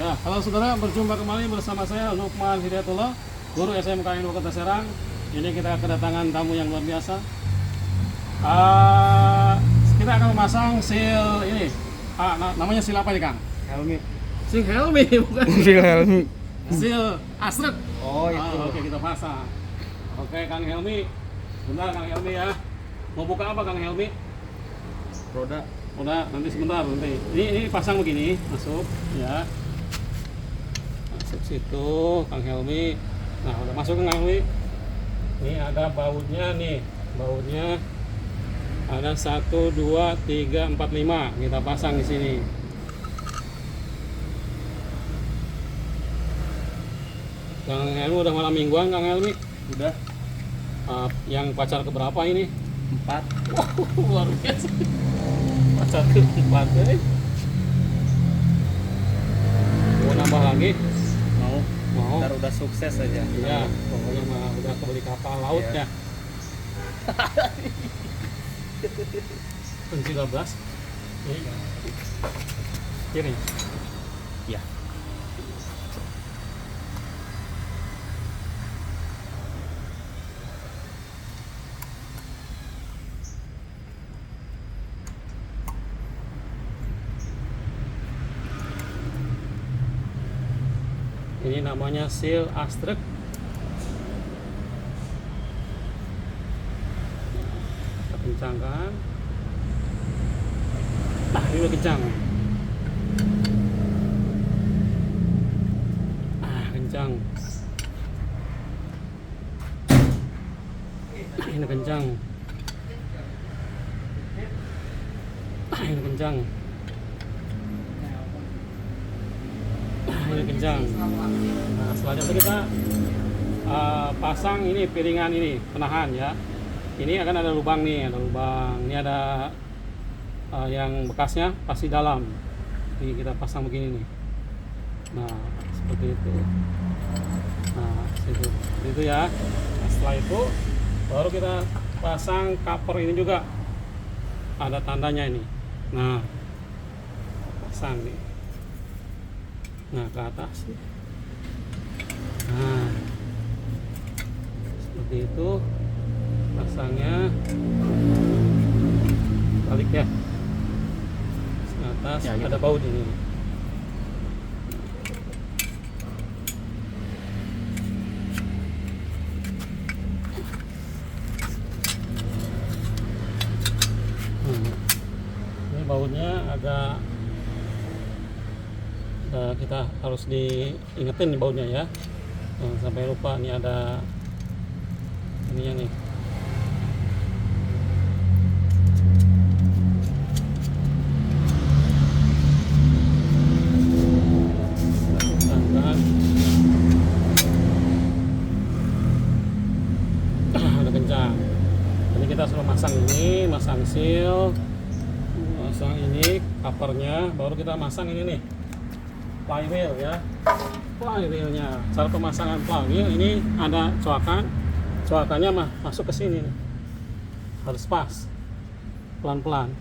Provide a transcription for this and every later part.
Ya, halo saudara, berjumpa kembali bersama saya Lukman Hidayatullah, guru SMK Ilmu Kota Serang. Ini kita kedatangan tamu yang luar biasa. Kita akan memasang seal ini. Namanya seal apa nih, Kang? Helmi. Seal Helmi, bukan? Seal Helmi. Seal Asrek. Oh itu. Oke, kita pasang. Oke, Kang Helmi. Bentar, Kang Helmi ya. Mau buka apa, Kang Helmi? Roda. Udah, nanti sebentar nanti. Ini pasang begini, masuk ya. Masuk situ, Kang Helmi. Nah, udah masuk Kang Helmi. Ini ada bautnya nih. Bautnya ada 1 2 3 4 5. Kita pasang di sini. Kang Helmi udah malam mingguan, Kang Helmi. Udah. Yang pacar keberapa ini? 4. Luar biasa. Pacar keempat, Mau nambah lagi? Mau. Ntar udah sukses aja. Iya, pokoknya mah udah kebeli kapal laut ya. Kunci 12. Kiri. Iya. Ini namanya seal Asrek. Kita kencangkan. Ini udah kencang. Kencang. Ini kencang. Ini kencang. Ini kencang. Nah, selanjutnya kita pasang ini piringan ini penahan ya. Ini akan ada lubang nih, ada lubang. Ini ada yang bekasnya pasti dalam. Ini kita pasang begini nih. Nah, seperti itu. Nah, itu ya. Nah, setelah itu baru kita pasang cover ini juga. Ada tandanya ini. Nah, pasang nih. Nah, ke atas. Nah, seperti itu pasangnya. Balik ya. Ke atas Ya, gitu. ada baut ini. Ini bautnya agak kita harus diingetin nih bautnya ya. Jangan sampai lupa, nih ada ininya nih. Tekan. Udah kencang. Jadi kita sudah masang ini, masang seal, masang ini covernya, baru kita masang ini nih. Flywheel ya, flywheelnya. Cara pemasangan flywheel ini ada coakannya masuk ke sini nih. Harus pas, pelan-pelan.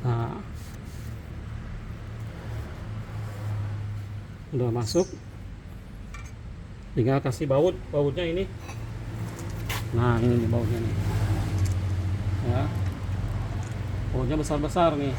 Nah, udah masuk, tinggal kasih bautnya ini. Nah, ini bautnya nih ya, bautnya besar-besar nih.